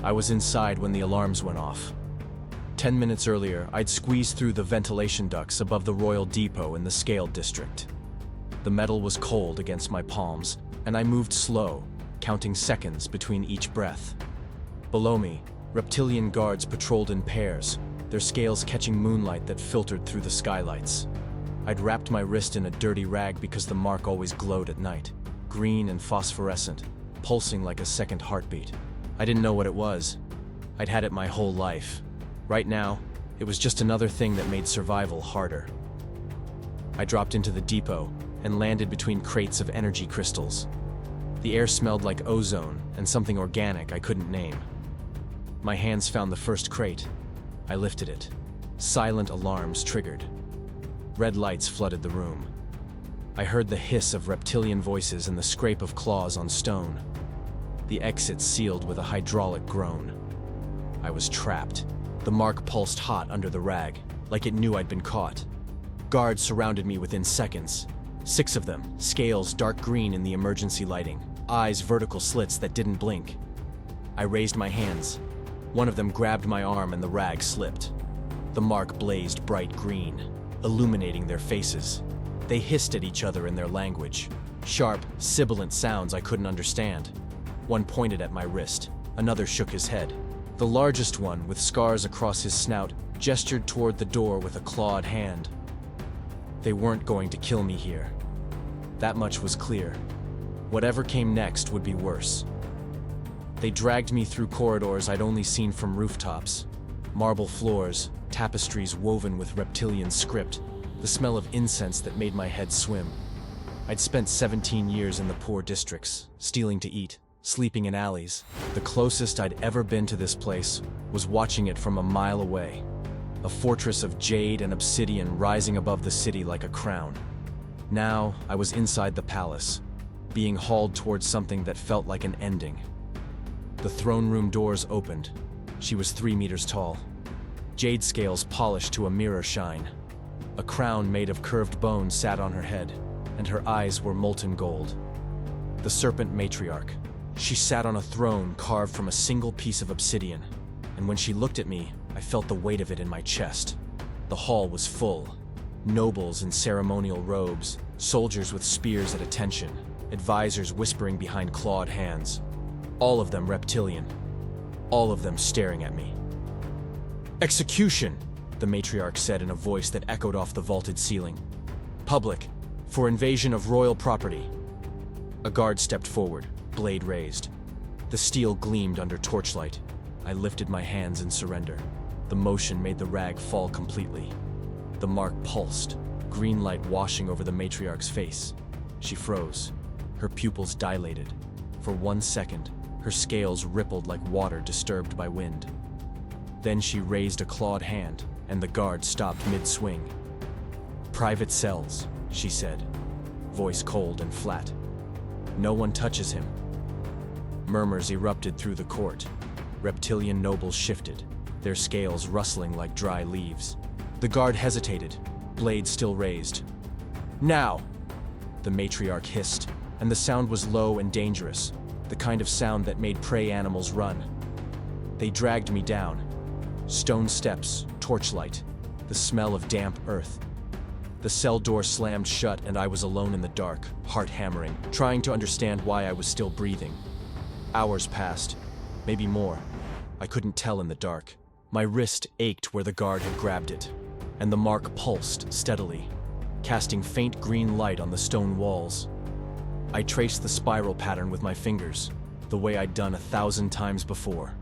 I was inside when the alarms went off. 10 minutes earlier, I'd squeezed through the ventilation ducts above the Royal Depot in the Scaled District. The metal was cold against my palms, and I moved slow, counting seconds between each breath. Below me, Reptilian guards patrolled in pairs, their scales catching moonlight that filtered through the skylights. I'd wrapped my wrist in a dirty rag because the mark always glowed at night, green and phosphorescent, pulsing like a second heartbeat. I didn't know what it was. I'd had it my whole life. Right now, it was just another thing that made survival harder. I dropped into the depot and landed between crates of energy crystals. The air smelled like ozone and something organic I couldn't name. My hands found the first crate. I lifted it. Silent alarms triggered. Red lights flooded the room. I heard the hiss of reptilian voices and the scrape of claws on stone. The exit sealed with a hydraulic groan. I was trapped. The mark pulsed hot under the rag, like it knew I'd been caught. Guards surrounded me within seconds. 6 of them, scales dark green in the emergency lighting, eyes vertical slits that didn't blink. I raised my hands. One of them grabbed my arm and the rag slipped. The mark blazed bright green, illuminating their faces. They hissed at each other in their language, sharp, sibilant sounds I couldn't understand. One pointed at my wrist, another shook his head. The largest one, with scars across his snout, gestured toward the door with a clawed hand. They weren't going to kill me here. That much was clear. Whatever came next would be worse. They dragged me through corridors I'd only seen from rooftops. Marble floors, tapestries woven with reptilian script, the smell of incense that made my head swim. I'd spent 17 years in the poor districts, stealing to eat, sleeping in alleys. The closest I'd ever been to this place was watching it from a mile away. A fortress of jade and obsidian rising above the city like a crown. Now, I was inside the palace, being hauled towards something that felt like an ending. The throne room doors opened. She was 3 meters tall. Jade scales polished to a mirror shine. A crown made of curved bone sat on her head, and her eyes were molten gold. The Serpent Matriarch. She sat on a throne carved from a single piece of obsidian, and when she looked at me, I felt the weight of it in my chest. The hall was full. Nobles in ceremonial robes, soldiers with spears at attention, advisors whispering behind clawed hands. All of them reptilian. All of them staring at me. "Execution!" the matriarch said in a voice that echoed off the vaulted ceiling. "Public, for invasion of royal property." A guard stepped forward, blade raised. The steel gleamed under torchlight. I lifted my hands in surrender. The motion made the rag fall completely. The mark pulsed, green light washing over the matriarch's face. She froze. Her pupils dilated. For 1 second, her scales rippled like water disturbed by wind. Then she raised a clawed hand, and the guard stopped mid-swing. "Private cells," she said, voice cold and flat. "No one touches him." Murmurs erupted through the court. Reptilian nobles shifted, their scales rustling like dry leaves. The guard hesitated, blade still raised. "Now!" the matriarch hissed, and the sound was low and dangerous, the kind of sound that made prey animals run. They dragged me down. Stone steps, torchlight, the smell of damp earth. The cell door slammed shut and I was alone in the dark, heart hammering, trying to understand why I was still breathing. Hours passed, maybe more. I couldn't tell in the dark. My wrist ached where the guard had grabbed it, and the mark pulsed steadily, casting faint green light on the stone walls. I traced the spiral pattern with my fingers, the way I'd done 1,000 times before.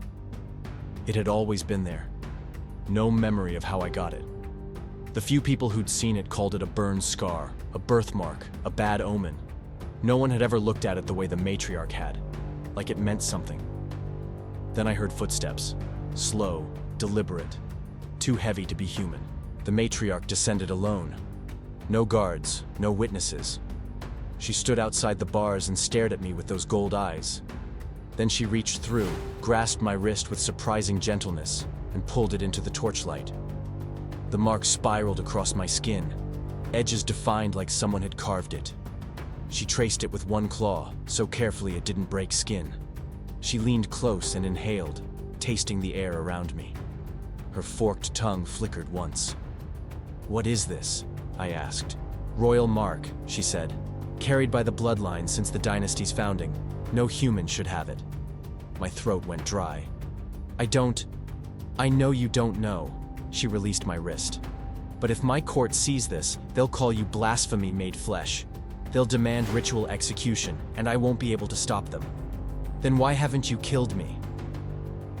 It had always been there. No memory of how I got it. The few people who'd seen it called it a burned scar, a birthmark, a bad omen. No one had ever looked at it the way the matriarch had, like it meant something. Then I heard footsteps, slow, deliberate, too heavy to be human. The matriarch descended alone. No guards, no witnesses. She stood outside the bars and stared at me with those gold eyes. Then she reached through, grasped my wrist with surprising gentleness, and pulled it into the torchlight. The mark spiraled across my skin, edges defined like someone had carved it. She traced it with one claw, so carefully it didn't break skin. She leaned close and inhaled, tasting the air around me. Her forked tongue flickered once. "What is this?" I asked. "Royal mark," she said. "Carried by the bloodline since the dynasty's founding. No human should have it." My throat went dry. I know you don't know." She released my wrist. "But if my court sees this, they'll call you blasphemy made flesh. They'll demand ritual execution, and I won't be able to stop them." "Then why haven't you killed me?"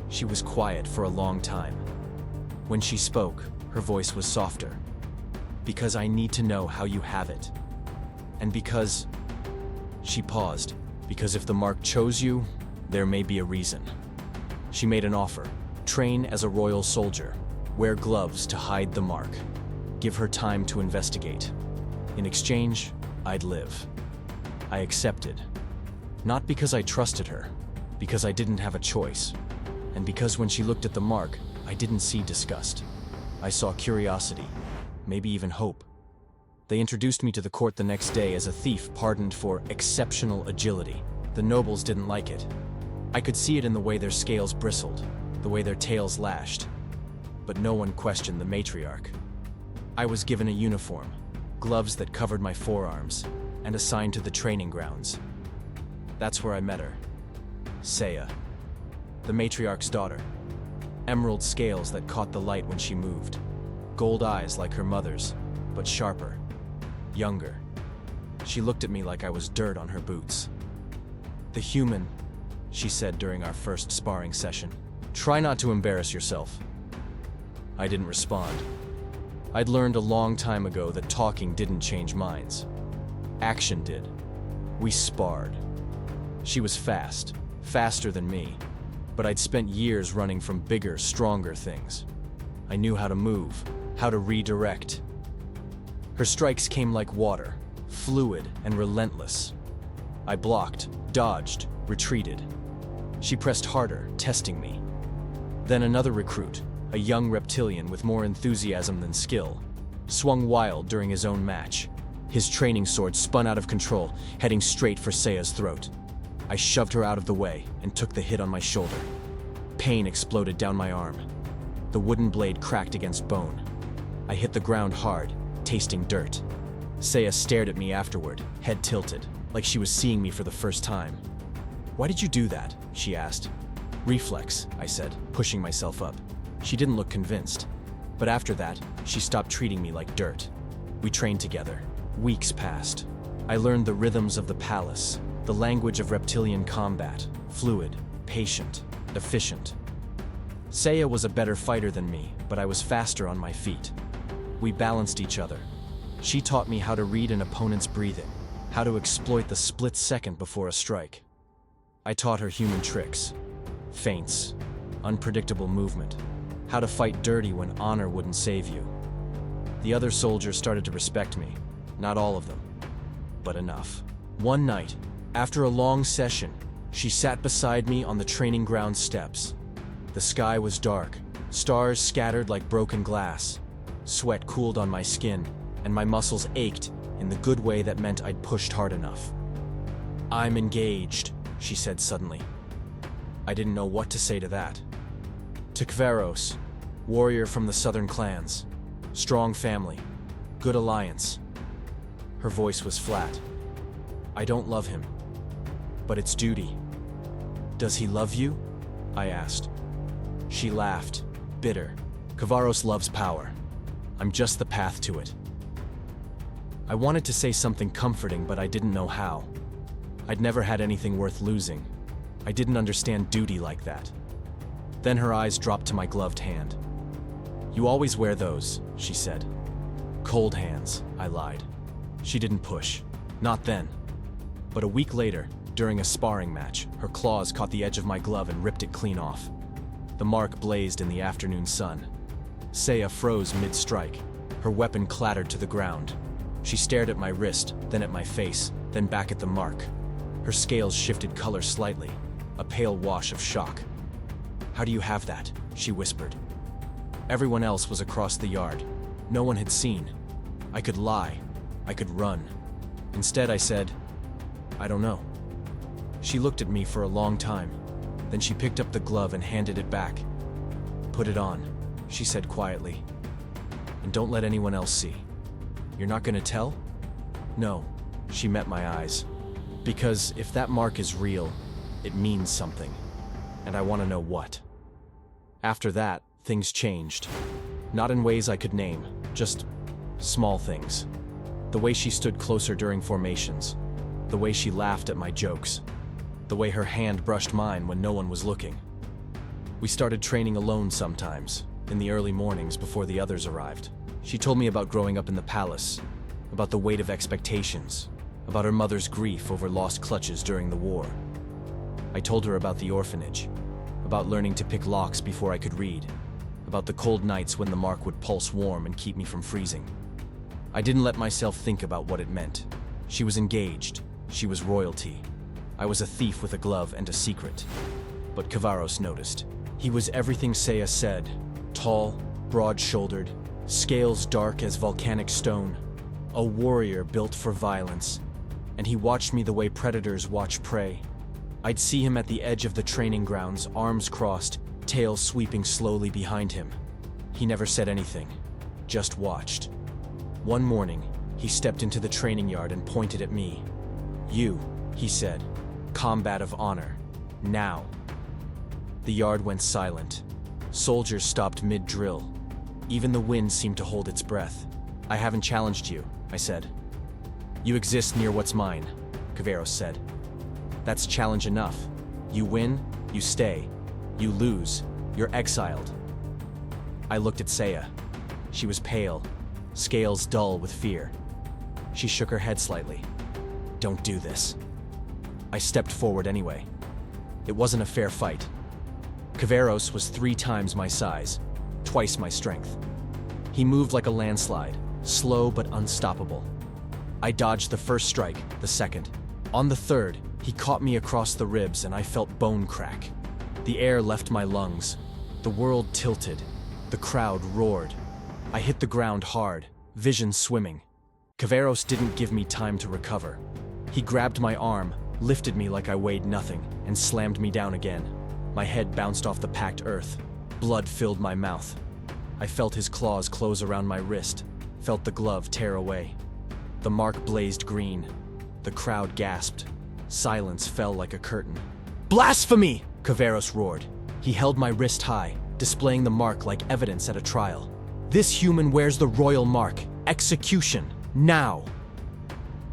She was quiet for a long time. When she spoke, her voice was softer. "Because I need to know how you have it. And because..." She paused. "Because if the mark chose you, there may be a reason." She made an offer. Train as a royal soldier. Wear gloves to hide the mark. Give her time to investigate. In exchange, I'd live. I accepted. Not because I trusted her, because I didn't have a choice. And because when she looked at the mark, I didn't see disgust. I saw curiosity, maybe even hope. They introduced me to the court the next day as a thief pardoned for exceptional agility. The nobles didn't like it. I could see it in the way their scales bristled, the way their tails lashed. But no one questioned the matriarch. I was given a uniform, gloves that covered my forearms, and assigned to the training grounds. That's where I met her. Saya, the matriarch's daughter. Emerald scales that caught the light when she moved. Gold eyes like her mother's, but sharper. Younger. She looked at me like I was dirt on her boots. "The human," she said during our first sparring session. "Try not to embarrass yourself." I didn't respond. I'd learned a long time ago that talking didn't change minds. Action did. We sparred. She was fast, faster than me, but I'd spent years running from bigger, stronger things. I knew how to move, how to redirect. Her strikes came like water, fluid and relentless. I blocked, dodged, retreated. She pressed harder, testing me. Then another recruit, a young reptilian with more enthusiasm than skill, swung wild during his own match. His training sword spun out of control, heading straight for Saya's throat. I shoved her out of the way and took the hit on my shoulder. Pain exploded down my arm. The wooden blade cracked against bone. I hit the ground hard, tasting dirt. Saya stared at me afterward, head tilted, like she was seeing me for the first time. "Why did you do that?" she asked. "Reflex," I said, pushing myself up. She didn't look convinced. But after that, she stopped treating me like dirt. We trained together. Weeks passed. I learned the rhythms of the palace, the language of reptilian combat, fluid, patient, efficient. Saya was a better fighter than me, but I was faster on my feet. We balanced each other. She taught me how to read an opponent's breathing, how to exploit the split second before a strike. I taught her human tricks, feints, unpredictable movement, how to fight dirty when honor wouldn't save you. The other soldiers started to respect me, not all of them, but enough. One night, after a long session, she sat beside me on the training ground steps. The sky was dark, stars scattered like broken glass. Sweat cooled on my skin, and my muscles ached in the good way that meant I'd pushed hard enough. "I'm engaged," she said suddenly. I didn't know what to say to that. Tikveros, warrior from the southern clans. Strong family. Good alliance. Her voice was flat. "I don't love him. But it's duty." "Does he love you?" I asked. She laughed, bitter. "Kavaros loves power. I'm just the path to it." I wanted to say something comforting, but I didn't know how. I'd never had anything worth losing. I didn't understand duty like that. Then her eyes dropped to my gloved hand. "You always wear those," she said. "Cold hands," I lied. She didn't push. Not then. But a week later, during a sparring match, her claws caught the edge of my glove and ripped it clean off. The mark blazed in the afternoon sun. Saya froze mid-strike. Her weapon clattered to the ground. She stared at my wrist, then at my face, then back at the mark. Her scales shifted color slightly, a pale wash of shock. "How do you have that?" she whispered. Everyone else was across the yard. No one had seen. I could lie. I could run. Instead, I said, "I don't know." She looked at me for a long time. Then she picked up the glove and handed it back. "Put it on," she said quietly. "And don't let anyone else see." "You're not gonna tell?" "No," she met my eyes. "Because if that mark is real, it means something. And I want to know what." After that, things changed. Not in ways I could name, just small things. The way she stood closer during formations. The way she laughed at my jokes. The way her hand brushed mine when no one was looking. We started training alone sometimes, in the early mornings before the others arrived. She told me about growing up in the palace, about the weight of expectations, about her mother's grief over lost clutches during the war. I told her about the orphanage, about learning to pick locks before I could read, about the cold nights when the mark would pulse warm and keep me from freezing. I didn't let myself think about what it meant. She was engaged. She was royalty. I was a thief with a glove and a secret. But Kavaros noticed. He was everything Saya said. Tall, broad-shouldered, scales dark as volcanic stone. A warrior built for violence. And he watched me the way predators watch prey. I'd see him at the edge of the training grounds, arms crossed, tail sweeping slowly behind him. He never said anything, just watched. One morning, he stepped into the training yard and pointed at me. "You," he said, "combat of honor, now." The yard went silent. Soldiers stopped mid-drill. Even the wind seemed to hold its breath. "I haven't challenged you," I said. "You exist near what's mine," Kavaros said. "That's challenge enough. You win, you stay. You lose, you're exiled." I looked at Saya. She was pale, scales dull with fear. She shook her head slightly. "Don't do this." I stepped forward anyway. It wasn't a fair fight. Kavaros was 3 times my size, twice my strength. He moved like a landslide, slow but unstoppable. I dodged the first strike, the second. On the third, he caught me across the ribs and I felt bone crack. The air left my lungs. The world tilted. The crowd roared. I hit the ground hard, vision swimming. Kavaros didn't give me time to recover. He grabbed my arm, lifted me like I weighed nothing, and slammed me down again. My head bounced off the packed earth. Blood filled my mouth. I felt his claws close around my wrist, felt the glove tear away. The mark blazed green. The crowd gasped. Silence fell like a curtain. "Blasphemy!" Kavaros roared. He held my wrist high, displaying the mark like evidence at a trial. "This human wears the royal mark. Execution, now!"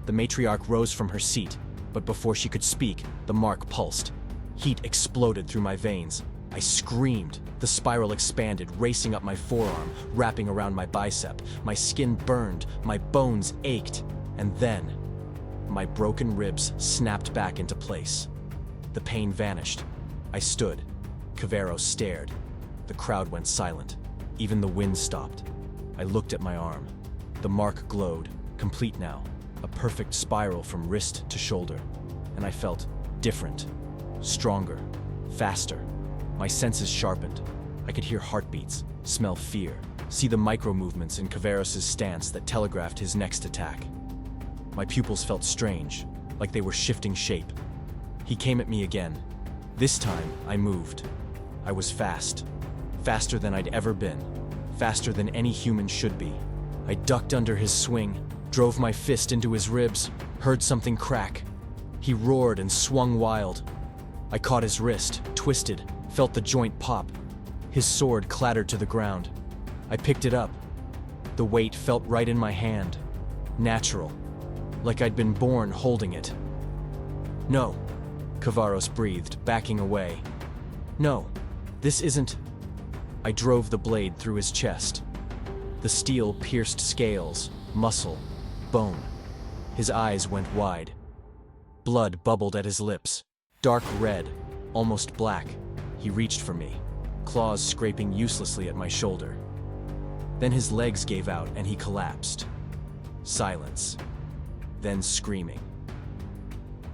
The matriarch rose from her seat, but before she could speak, the mark pulsed. Heat exploded through my veins. I screamed. The spiral expanded, racing up my forearm, wrapping around my bicep. My skin burned, my bones ached, and then my broken ribs snapped back into place. The pain vanished. I stood. Kavaros stared. The crowd went silent. Even the wind stopped. I looked at my arm. The mark glowed, complete now, a perfect spiral from wrist to shoulder. And I felt different, stronger, faster. My senses sharpened. I could hear heartbeats, smell fear, see the micro-movements in Kavaros' stance that telegraphed his next attack. My pupils felt strange, like they were shifting shape. He came at me again. This time, I moved. I was fast. Faster than I'd ever been. Faster than any human should be. I ducked under his swing, drove my fist into his ribs, heard something crack. He roared and swung wild. I caught his wrist, twisted, felt the joint pop. His sword clattered to the ground. I picked it up. The weight felt right in my hand. Natural. Like I'd been born holding it. "No," Kavaros breathed, backing away. "No, this isn't..." I drove the blade through his chest. The steel pierced scales, muscle, bone. His eyes went wide. Blood bubbled at his lips, dark red, almost black. He reached for me, claws scraping uselessly at my shoulder. Then his legs gave out and he collapsed. Silence. Then screaming.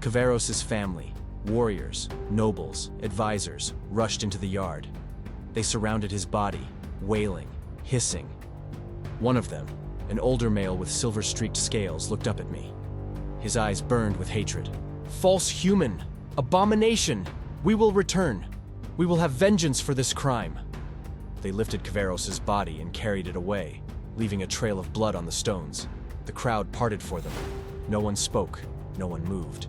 Kavaros' family, warriors, nobles, advisors, rushed into the yard. They surrounded his body, wailing, hissing. One of them, an older male with silver-streaked scales, looked up at me. His eyes burned with hatred. "False human! Abomination! We will return! We will have vengeance for this crime. They lifted Kvaros' body and carried it away, leaving a trail of blood on the stones. The crowd parted for them. No one spoke, no one moved.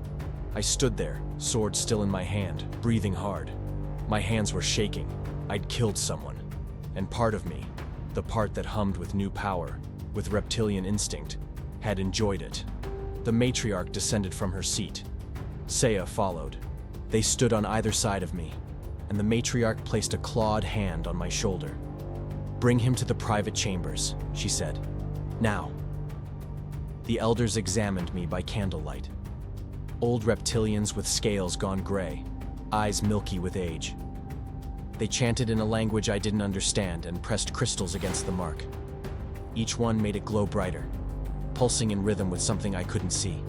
I stood there, sword still in my hand, breathing hard. My hands were shaking. I'd killed someone. And part of me, the part that hummed with new power, with reptilian instinct, had enjoyed it. The matriarch descended from her seat. Saya followed. They stood on either side of me, and the matriarch placed a clawed hand on my shoulder. "Bring him to the private chambers," she said. "Now." The elders examined me by candlelight. Old reptilians with scales gone gray, eyes milky with age. They chanted in a language I didn't understand and pressed crystals against the mark. Each one made it glow brighter, pulsing in rhythm with something I couldn't see.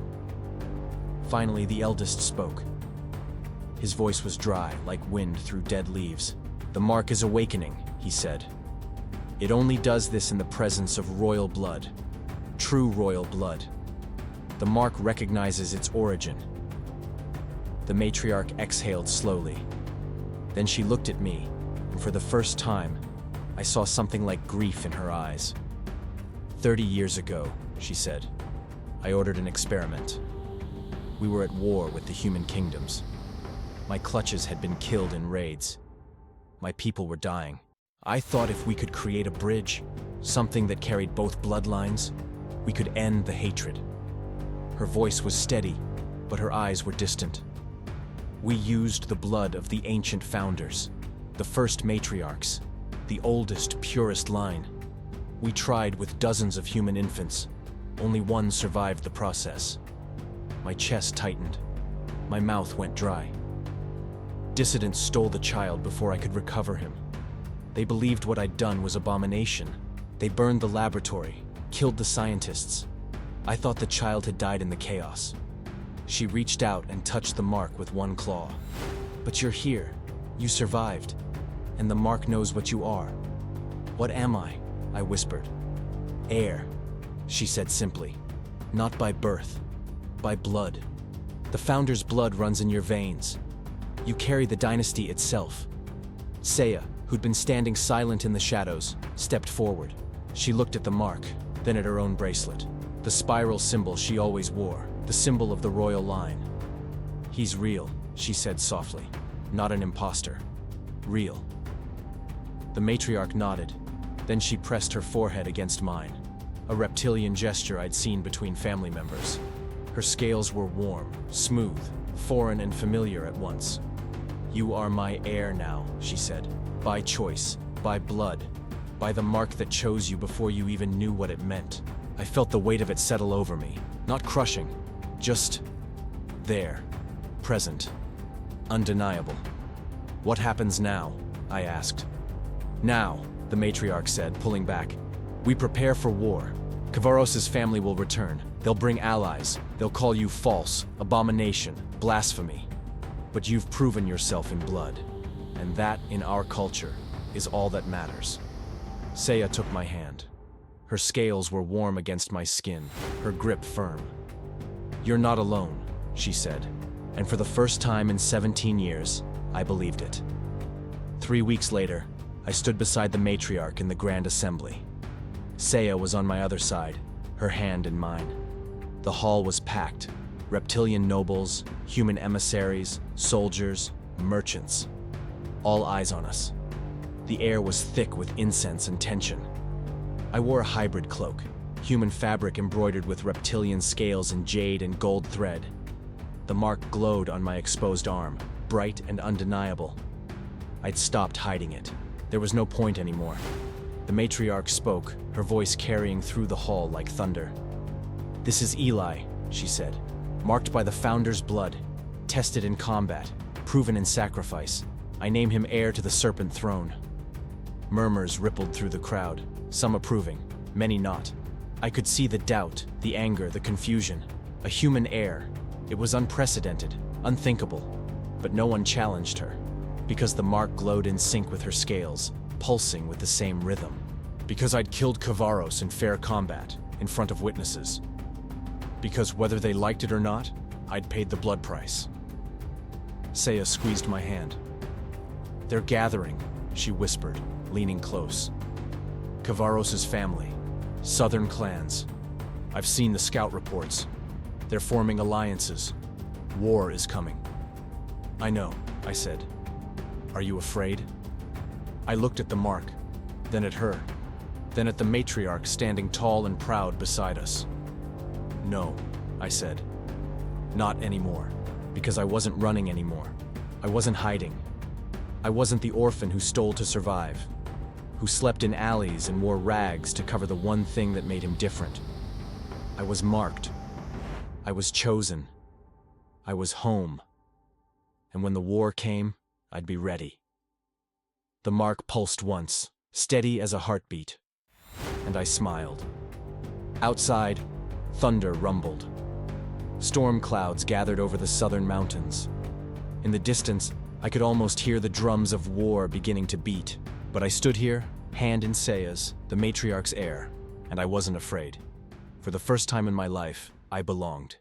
Finally, the eldest spoke. His voice was dry, like wind through dead leaves. "The mark is awakening," he said. "It only does this in the presence of royal blood, true royal blood. The mark recognizes its origin." The matriarch exhaled slowly. Then she looked at me, and for the first time, I saw something like grief in her eyes. 30 years ago, she said, I ordered an experiment. We were at war with the human kingdoms. My clutches had been killed in raids. My people were dying. I thought if we could create a bridge, something that carried both bloodlines, we could end the hatred. Her voice was steady, but her eyes were distant. We used the blood of the ancient founders, the first matriarchs, the oldest, purest line. We tried with dozens of human infants. Only one survived the process. My chest tightened. My mouth went dry. Dissidents stole the child before I could recover him. They believed what I'd done was abomination. They burned the laboratory, killed the scientists. I thought the child had died in the chaos. She reached out and touched the mark with one claw. "But you're here. You survived. And the mark knows what you are." "What am I?" I whispered. "Heir," she said simply. "Not by birth, by blood. The founder's blood runs in your veins. You carry the dynasty itself." Saya, who'd been standing silent in the shadows, stepped forward. She looked at the mark, then at her own bracelet. The spiral symbol she always wore, the symbol of the royal line. "He's real," she said softly. "Not an imposter. Real." The matriarch nodded. Then she pressed her forehead against mine, a reptilian gesture I'd seen between family members. Her scales were warm, smooth, foreign and familiar at once. "You are my heir now," she said. "By choice, by blood, by the mark that chose you before you even knew what it meant." I felt the weight of it settle over me, not crushing, just there, present, undeniable. "What happens now?" I asked. "Now," the matriarch said, pulling back. "We prepare for war. Kvaros' family will return. They'll bring allies. They'll call you false, abomination, blasphemy. But you've proven yourself in blood. And that, in our culture, is all that matters." Saya took my hand. Her scales were warm against my skin, her grip firm. "You're not alone," she said. And for the first time in 17 years, I believed it. 3 weeks later, I stood beside the matriarch in the Grand Assembly. Saya was on my other side, her hand in mine. The hall was packed. Reptilian nobles, human emissaries, soldiers, merchants. All eyes on us. The air was thick with incense and tension. I wore a hybrid cloak, human fabric embroidered with reptilian scales and jade and gold thread. The mark glowed on my exposed arm, bright and undeniable. I'd stopped hiding it. There was no point anymore. The matriarch spoke, her voice carrying through the hall like thunder. "This is Eli," she said, "marked by the founder's blood, tested in combat, proven in sacrifice. I name him heir to the Serpent Throne." Murmurs rippled through the crowd, some approving, many not. I could see the doubt, the anger, the confusion. A human heir. It was unprecedented, unthinkable. But no one challenged her, because the mark glowed in sync with her scales, pulsing with the same rhythm. Because I'd killed Kvaros in fair combat, in front of witnesses. Because whether they liked it or not, I'd paid the blood price. Saya squeezed my hand. "They're gathering," she whispered, leaning close. "Kavaros' family. Southern clans. I've seen the scout reports. They're forming alliances. War is coming." "I know," I said. "Are you afraid?" I looked at the mark, then at her, then at the matriarch standing tall and proud beside us. "No," I said. "Not anymore, because I wasn't running anymore. I wasn't hiding. I wasn't the orphan who stole to survive, who slept in alleys and wore rags to cover the one thing that made him different. I was marked. I was chosen. I was home. And when the war came, I'd be ready." The mark pulsed once, steady as a heartbeat, and I smiled. Outside, thunder rumbled. Storm clouds gathered over the southern mountains. In the distance, I could almost hear the drums of war beginning to beat, but I stood here, hand in Seiya's, the matriarch's heir, and I wasn't afraid. For the first time in my life, I belonged.